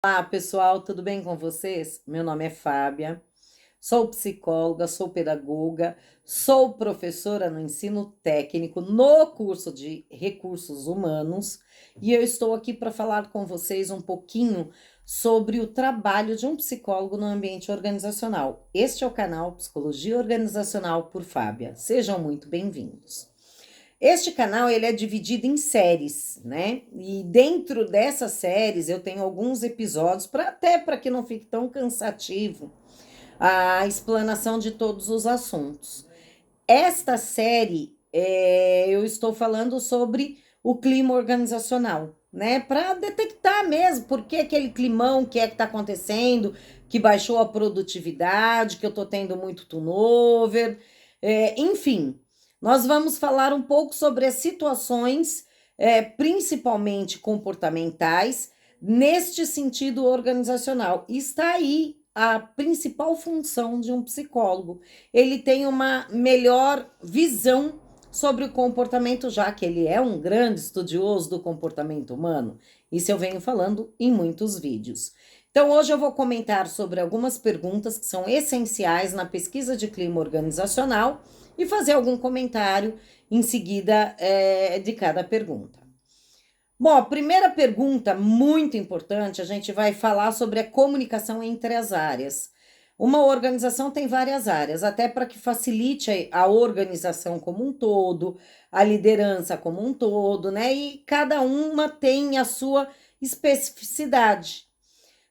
Olá, pessoal, tudo bem com vocês? Meu nome é Fábia, sou psicóloga, sou pedagoga, sou professora no ensino técnico no curso de recursos humanos e eu estou aqui para falar com vocês um pouquinho sobre o trabalho de um psicólogo no ambiente organizacional. Este é o canal Psicologia Organizacional por Fábia. Sejam muito bem-vindos. Este canal ele é dividido em séries, né? E dentro dessas séries eu tenho alguns episódios para que não fique tão cansativo a explanação de todos os assuntos. Esta série eu estou falando sobre o clima organizacional, né? Para detectar mesmo por que aquele climão que está acontecendo, que baixou a produtividade, que eu estou tendo muito turnover, enfim. Nós vamos falar um pouco sobre as situações, principalmente comportamentais, neste sentido organizacional. Está aí a principal função de um psicólogo. Ele tem uma melhor visão sobre o comportamento, já que ele é um grande estudioso do comportamento humano. Isso eu venho falando em muitos vídeos. Então, hoje eu vou comentar sobre algumas perguntas que são essenciais na pesquisa de clima organizacional e fazer algum comentário em seguida de cada pergunta. Bom, a primeira pergunta, muito importante, a gente vai falar sobre a comunicação entre as áreas. Uma organização tem várias áreas, até para que facilite a organização como um todo, a liderança como um todo, né? E cada uma tem a sua especificidade.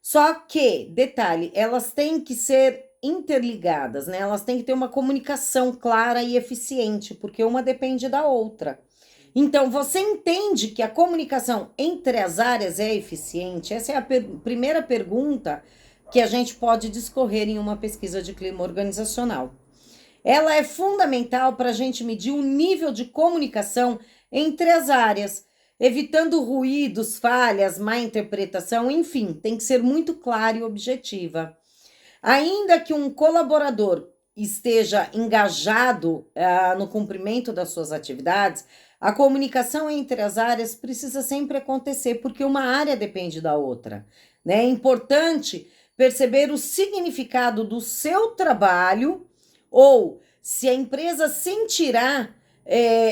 Só que, detalhe, elas têm que ser interligadas, né? Elas têm que ter uma comunicação clara e eficiente, porque uma depende da outra. Então, você entende que a comunicação entre as áreas é eficiente? Essa é a primeira pergunta que a gente pode discorrer em uma pesquisa de clima organizacional. Ela é fundamental para a gente medir o nível de comunicação entre as áreas, evitando ruídos, falhas, má interpretação, enfim, tem que ser muito clara e objetiva. Ainda que um colaborador esteja engajado no cumprimento das suas atividades, a comunicação entre as áreas precisa sempre acontecer, porque uma área depende da outra, né? É importante perceber o significado do seu trabalho ou se a empresa sentirá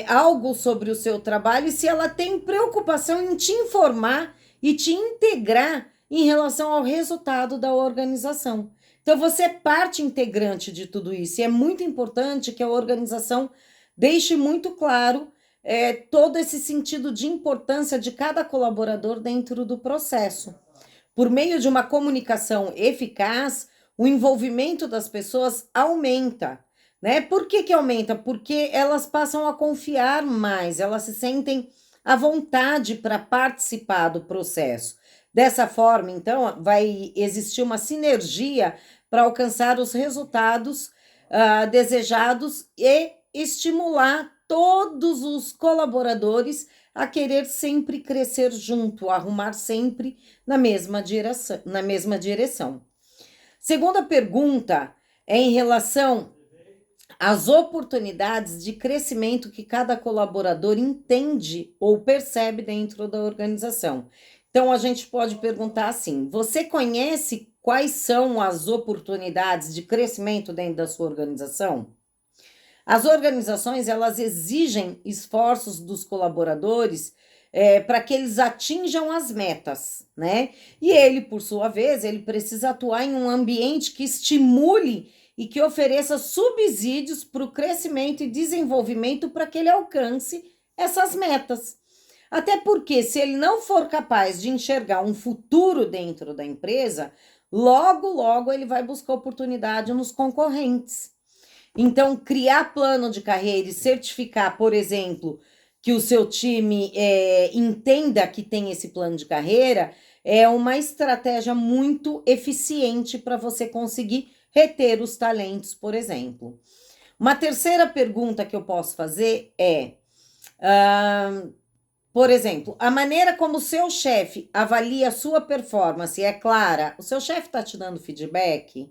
algo sobre o seu trabalho e se ela tem preocupação em te informar e te integrar em relação ao resultado da organização. Então, você é parte integrante de tudo isso, e é muito importante que a organização deixe muito claro todo esse sentido de importância de cada colaborador dentro do processo. Por meio de uma comunicação eficaz, o envolvimento das pessoas aumenta, né? Por que aumenta? Porque elas passam a confiar mais, elas se sentem à vontade para participar do processo. Dessa forma, então, vai existir uma sinergia para alcançar os resultados desejados e estimular todos os colaboradores a querer sempre crescer junto, a arrumar sempre na mesma direção. Segunda pergunta é em relação às oportunidades de crescimento que cada colaborador entende ou percebe dentro da organização. Então, a gente pode perguntar assim: você conhece quais são as oportunidades de crescimento dentro da sua organização? As organizações, elas exigem esforços dos colaboradores para que eles atinjam as metas, né? E ele, por sua vez, ele precisa atuar em um ambiente que estimule e que ofereça subsídios para o crescimento e desenvolvimento para que ele alcance essas metas. Até porque, se ele não for capaz de enxergar um futuro dentro da empresa, logo, logo ele vai buscar oportunidade nos concorrentes. Então, criar plano de carreira e certificar, por exemplo, que o seu time entenda que tem esse plano de carreira, é uma estratégia muito eficiente para você conseguir reter os talentos, por exemplo. Uma terceira pergunta que eu posso fazer é, por exemplo, a maneira como o seu chefe avalia a sua performance é clara? O seu chefe está te dando feedback?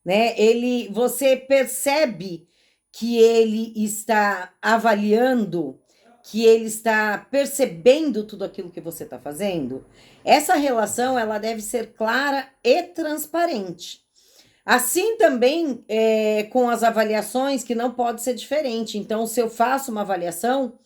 Né? Você percebe que ele está avaliando que ele está percebendo tudo aquilo que você está fazendo? Essa relação, ela deve ser clara e transparente. Assim também com as avaliações, que não pode ser diferente. Então, se eu faço uma avaliação,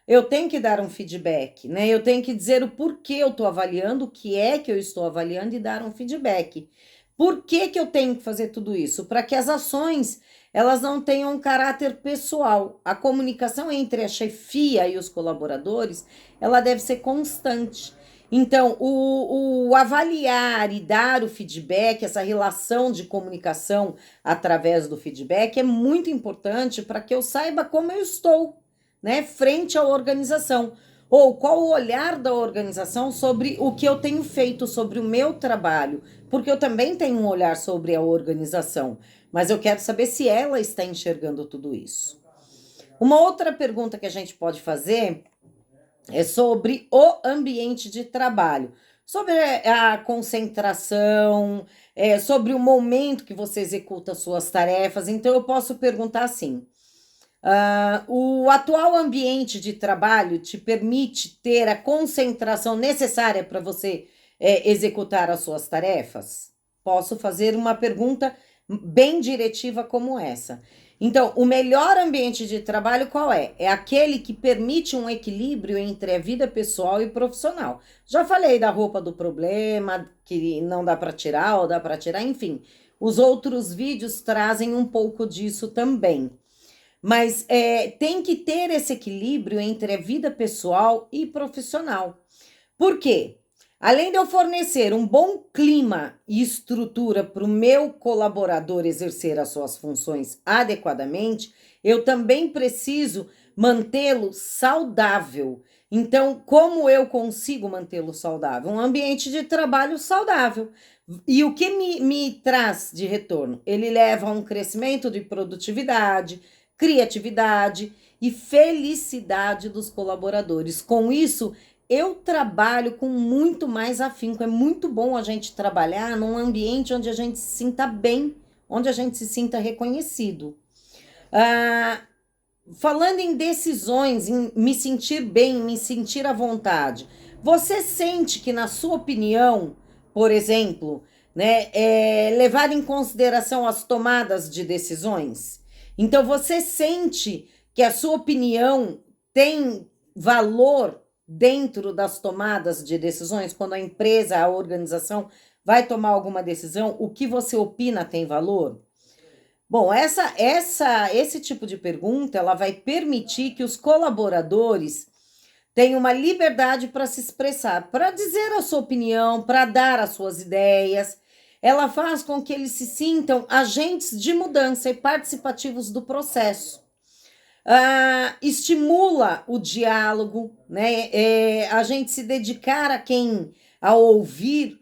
eu tenho que dar um feedback, né? Eu tenho que dizer o porquê eu estou avaliando, o que é que eu estou avaliando e dar um feedback. Por que que eu tenho que fazer tudo isso? Para que as ações, elas não tenham um caráter pessoal. A comunicação entre a chefia e os colaboradores, ela deve ser constante. Então, o avaliar e dar o feedback, essa relação de comunicação através do feedback é muito importante para que eu saiba como eu estou, né, frente à organização, ou qual o olhar da organização sobre o que eu tenho feito, sobre o meu trabalho, porque eu também tenho um olhar sobre a organização, mas eu quero saber se ela está enxergando tudo isso. Uma outra pergunta que a gente pode fazer é sobre o ambiente de trabalho, sobre a concentração, sobre o momento que você executa suas tarefas. Então, eu posso perguntar assim: o atual ambiente de trabalho te permite ter a concentração necessária para você executar as suas tarefas? Posso fazer uma pergunta bem diretiva como essa. Então, o melhor ambiente de trabalho qual é? É aquele que permite um equilíbrio entre a vida pessoal e profissional. Já falei da roupa do problema, que não dá para tirar ou dá para tirar, enfim. Os outros vídeos trazem um pouco disso também. Mas tem que ter esse equilíbrio entre a vida pessoal e profissional. Por quê? Além de eu fornecer um bom clima e estrutura para o meu colaborador exercer as suas funções adequadamente, eu também preciso mantê-lo saudável. Então, como eu consigo mantê-lo saudável? Um ambiente de trabalho saudável. E o que me traz de retorno? Ele leva a um crescimento de produtividade, criatividade e felicidade dos colaboradores. Com isso, eu trabalho com muito mais afinco. É muito bom a gente trabalhar num ambiente onde a gente se sinta bem, onde a gente se sinta reconhecido. Ah, falando em decisões, em me sentir bem, me sentir à vontade, você sente que, na sua opinião, por exemplo, né, levar em consideração as tomadas de decisões? Então, você sente que a sua opinião tem valor dentro das tomadas de decisões? Quando a empresa, a organização vai tomar alguma decisão, o que você opina tem valor? Bom, esse tipo de pergunta, ela vai permitir que os colaboradores tenham uma liberdade para se expressar, para dizer a sua opinião, para dar as suas ideias. Ela faz com que eles se sintam agentes de mudança e participativos do processo. Estimula o diálogo, né? A gente se dedicar a ouvir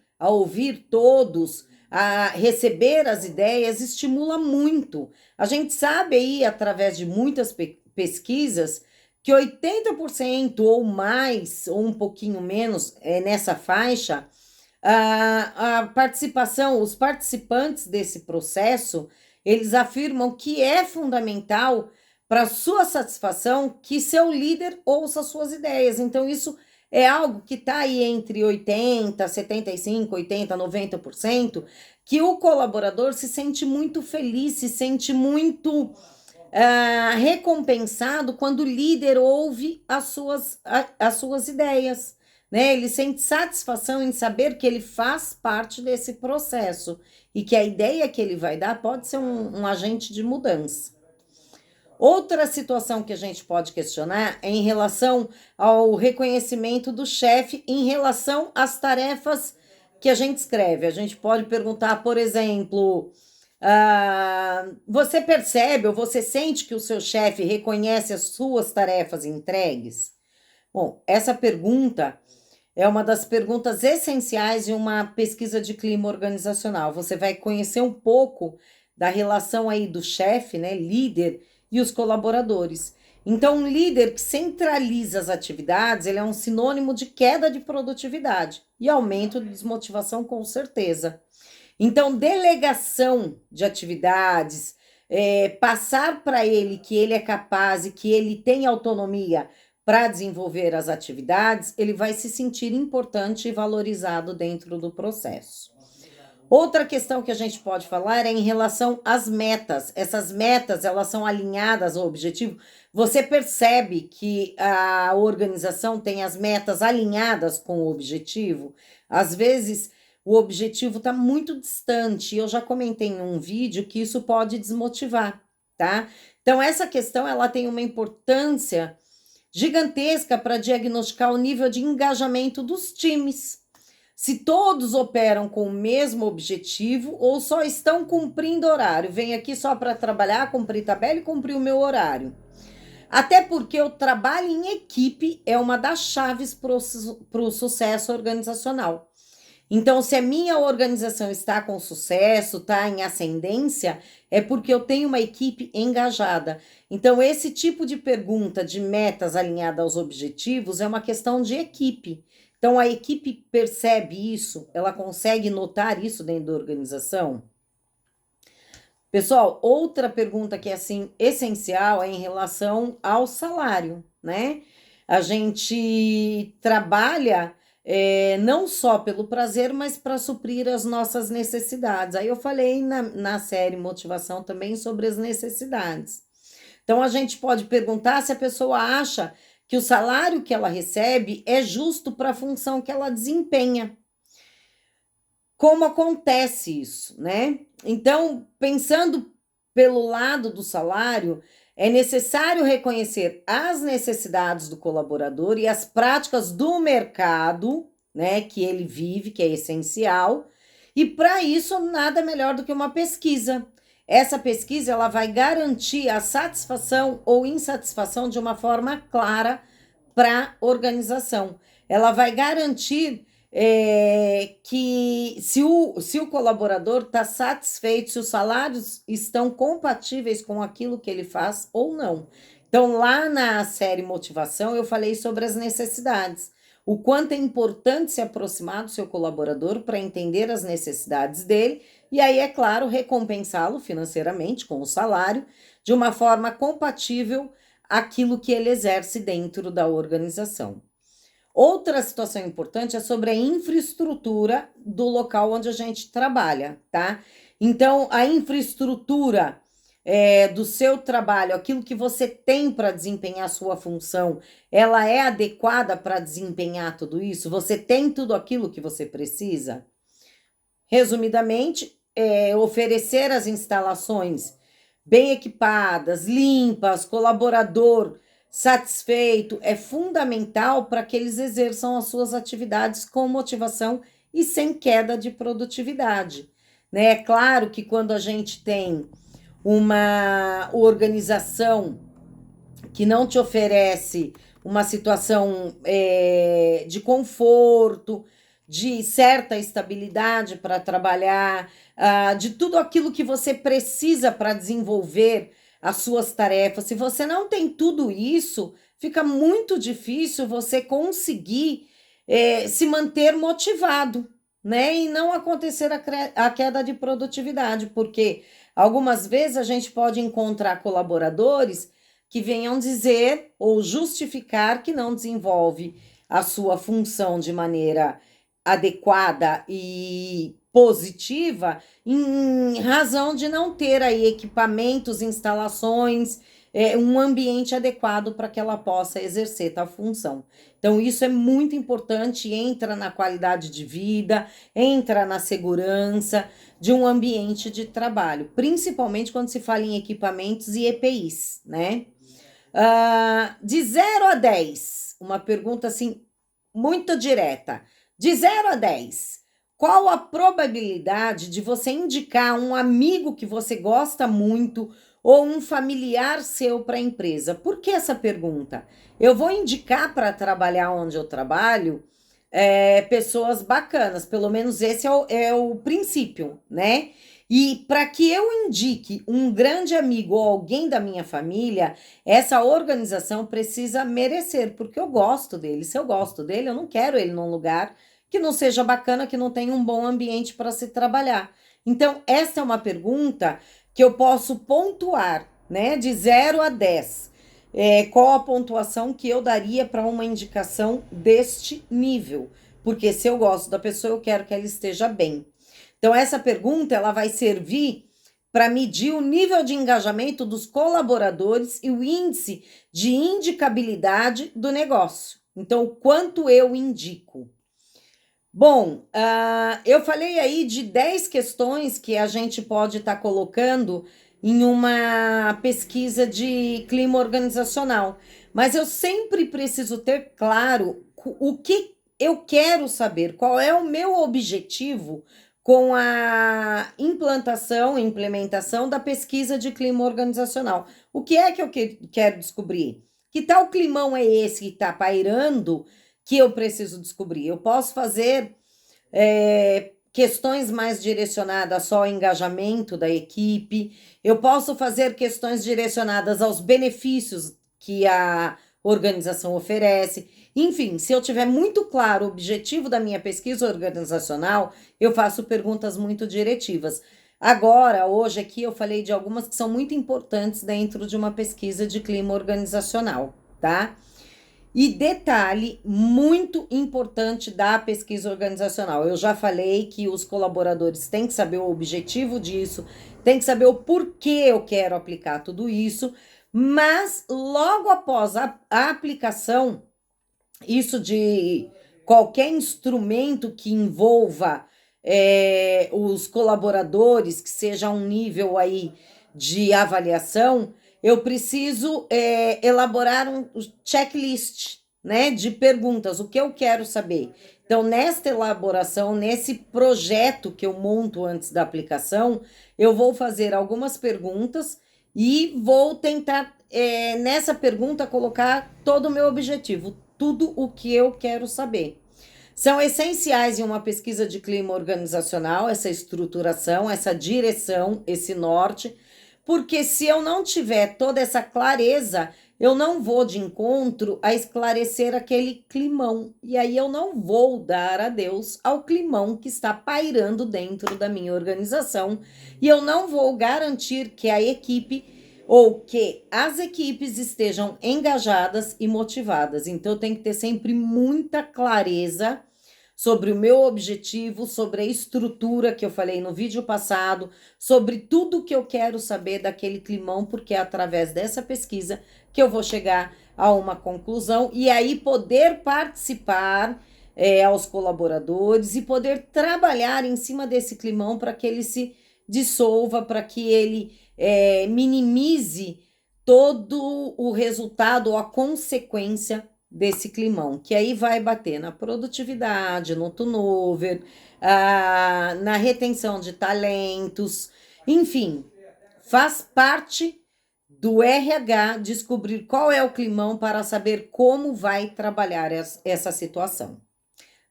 todos, a receber as ideias, estimula muito. A gente sabe aí, através de muitas pesquisas, que 80% ou mais, ou um pouquinho menos, nessa faixa, a participação, os participantes desse processo, eles afirmam que é fundamental para sua satisfação que seu líder ouça suas ideias. Então, isso é algo que está aí entre 80, 75, 80, 90%, que o colaborador se sente muito feliz, se sente muito recompensado quando o líder ouve as suas ideias, né? Ele sente satisfação em saber que ele faz parte desse processo e que a ideia que ele vai dar pode ser um agente de mudança. Outra situação que a gente pode questionar é em relação ao reconhecimento do chefe em relação às tarefas que a gente escreve. A gente pode perguntar, por exemplo, você percebe ou você sente que o seu chefe reconhece as suas tarefas entregues? Bom, essa pergunta é uma das perguntas essenciais em uma pesquisa de clima organizacional. Você vai conhecer um pouco da relação aí do chefe, né, líder, e os colaboradores. Então, um líder que centraliza as atividades, ele é um sinônimo de queda de produtividade e aumento de desmotivação, com certeza. Então, delegação de atividades, passar para ele que ele é capaz e que ele tem autonomia para desenvolver as atividades, ele vai se sentir importante e valorizado dentro do processo. Outra questão que a gente pode falar é em relação às metas. Essas metas, elas são alinhadas ao objetivo. Você percebe que a organização tem as metas alinhadas com o objetivo? Às vezes, o objetivo está muito distante. Eu já comentei em um vídeo que isso pode desmotivar, tá? Então, essa questão, ela tem uma importância gigantesca para diagnosticar o nível de engajamento dos times. Se todos operam com o mesmo objetivo ou só estão cumprindo horário. Venho aqui só para trabalhar, cumprir tabela e cumprir o meu horário. Até porque o trabalho em equipe é uma das chaves para o sucesso organizacional. Então, se a minha organização está com sucesso, está em ascendência, é porque eu tenho uma equipe engajada. Então, esse tipo de pergunta de metas alinhada aos objetivos é uma questão de equipe. Então, a equipe percebe isso, ela consegue notar isso dentro da organização? Pessoal, outra pergunta que é assim essencial é em relação ao salário, né? A gente trabalha não só pelo prazer, mas para suprir as nossas necessidades. Aí eu falei na série Motivação também sobre as necessidades. Então, a gente pode perguntar se a pessoa acha que o salário que ela recebe é justo para a função que ela desempenha. Como acontece isso, né? Então, pensando pelo lado do salário, é necessário reconhecer as necessidades do colaborador e as práticas do mercado, né, que ele vive, que é essencial. E para isso, nada melhor do que uma pesquisa. Essa pesquisa ela vai garantir a satisfação ou insatisfação de uma forma clara para a organização. Ela vai garantir que se o colaborador está satisfeito, se os salários estão compatíveis com aquilo que ele faz ou não. Então, lá na série Motivação, eu falei sobre as necessidades. O quanto é importante se aproximar do seu colaborador para entender as necessidades dele e aí, é claro, recompensá-lo financeiramente com o salário de uma forma compatível àquilo que ele exerce dentro da organização. Outra situação importante é sobre a infraestrutura do local onde a gente trabalha, tá? Então, a infraestrutura do seu trabalho, aquilo que você tem para desempenhar a sua função, ela é adequada para desempenhar tudo isso? Você tem tudo aquilo que você precisa? Resumidamente, oferecer as instalações bem equipadas, limpas, colaborador satisfeito é fundamental para que eles exerçam as suas atividades com motivação e sem queda de produtividade, né? É claro que quando a gente tem uma organização que não te oferece uma situação de conforto, de certa estabilidade para trabalhar, de tudo aquilo que você precisa para desenvolver as suas tarefas. Se você não tem tudo isso, fica muito difícil você conseguir se manter motivado, né? E não acontecer a queda de produtividade, porque algumas vezes a gente pode encontrar colaboradores que venham dizer ou justificar que não desenvolve a sua função de maneira adequada e positiva em razão de não ter aí equipamentos, instalações, um ambiente adequado para que ela possa exercer tal função. Então, isso é muito importante, entra na qualidade de vida, entra na segurança de um ambiente de trabalho, principalmente quando se fala em equipamentos e EPIs, né? De 0 a 10, uma pergunta assim muito direta. De 0 a 10, qual a probabilidade de você indicar um amigo que você gosta muito ou um familiar seu para a empresa? Por que essa pergunta? Eu vou indicar para trabalhar onde eu trabalho pessoas bacanas, pelo menos esse é o princípio, né? E para que eu indique um grande amigo ou alguém da minha família, essa organização precisa merecer, porque eu gosto dele. Se eu gosto dele, eu não quero ele num lugar que não seja bacana, que não tenha um bom ambiente para se trabalhar. Então, essa é uma pergunta que eu posso pontuar, né, de 0 a 10. qual a pontuação que eu daria para uma indicação deste nível. Porque se eu gosto da pessoa, eu quero que ela esteja bem. Então, essa pergunta ela vai servir para medir o nível de engajamento dos colaboradores e o índice de indicabilidade do negócio. Então, o quanto eu indico. Bom, eu falei aí de 10 questões que a gente pode estar colocando em uma pesquisa de clima organizacional, mas eu sempre preciso ter claro o que eu quero saber, qual é o meu objetivo com a implementação da pesquisa de clima organizacional. O que é que eu quero descobrir? Que tal climão é esse que está pairando que eu preciso descobrir? Eu posso fazer questões mais direcionadas só ao engajamento da equipe, eu posso fazer questões direcionadas aos benefícios que a organização oferece. Enfim, se eu tiver muito claro o objetivo da minha pesquisa organizacional, eu faço perguntas muito diretivas. Agora, hoje aqui, eu falei de algumas que são muito importantes dentro de uma pesquisa de clima organizacional, tá? E detalhe muito importante da pesquisa organizacional. Eu já falei que os colaboradores têm que saber o objetivo disso, têm que saber o porquê eu quero aplicar tudo isso, mas logo após a aplicação, isso de qualquer instrumento que envolva os colaboradores, que seja um nível aí de avaliação, eu preciso elaborar um checklist, né, de perguntas, o que eu quero saber. Então, nesta elaboração, nesse projeto que eu monto antes da aplicação, eu vou fazer algumas perguntas e vou tentar, nessa pergunta, colocar todo o meu objetivo, tudo o que eu quero saber. São essenciais em uma pesquisa de clima organizacional, essa estruturação, essa direção, esse norte, porque se eu não tiver toda essa clareza, eu não vou de encontro a esclarecer aquele climão. E aí eu não vou dar adeus ao climão que está pairando dentro da minha organização. E eu não vou garantir que a equipe ou que as equipes estejam engajadas e motivadas. Então, eu tenho que ter sempre muita clareza sobre o meu objetivo, sobre a estrutura que eu falei no vídeo passado, sobre tudo que eu quero saber daquele climão, porque é através dessa pesquisa que eu vou chegar a uma conclusão e aí poder participar aos colaboradores e poder trabalhar em cima desse climão para que ele se dissolva, para que ele minimize todo o resultado ou a consequência desse climão, que aí vai bater na produtividade, no turnover, na retenção de talentos, enfim, faz parte do RH descobrir qual é o climão para saber como vai trabalhar essa situação.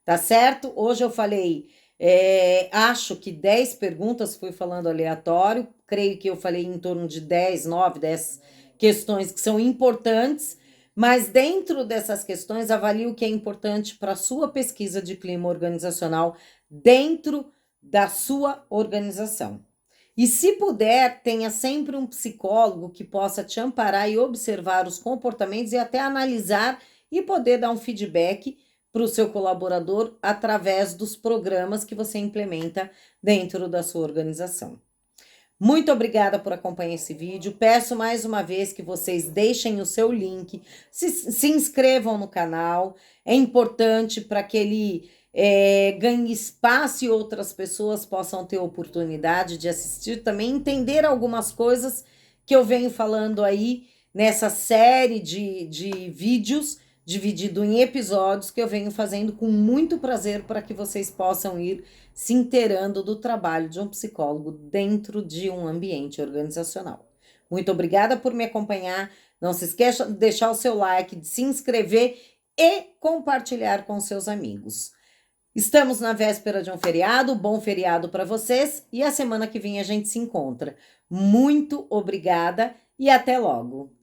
Tá certo? Hoje eu falei, acho que 10 perguntas, fui falando aleatório, creio que eu falei em torno de 10, 9, 10 questões que são importantes, mas dentro dessas questões, avalie o que é importante para a sua pesquisa de clima organizacional dentro da sua organização. E se puder, tenha sempre um psicólogo que possa te amparar e observar os comportamentos e até analisar e poder dar um feedback para o seu colaborador através dos programas que você implementa dentro da sua organização. Muito obrigada por acompanhar esse vídeo. Peço mais uma vez que vocês deixem o seu link, se inscrevam no canal. É importante para que ele ganhe espaço e outras pessoas possam ter oportunidade de assistir também, entender algumas coisas que eu venho falando aí nessa série de vídeos dividido em episódios que eu venho fazendo com muito prazer para que vocês possam ir se inteirando do trabalho de um psicólogo dentro de um ambiente organizacional. Muito obrigada por me acompanhar. Não se esqueça de deixar o seu like, de se inscrever e compartilhar com seus amigos. Estamos na véspera de um feriado, bom feriado para vocês e a semana que vem a gente se encontra. Muito obrigada e até logo!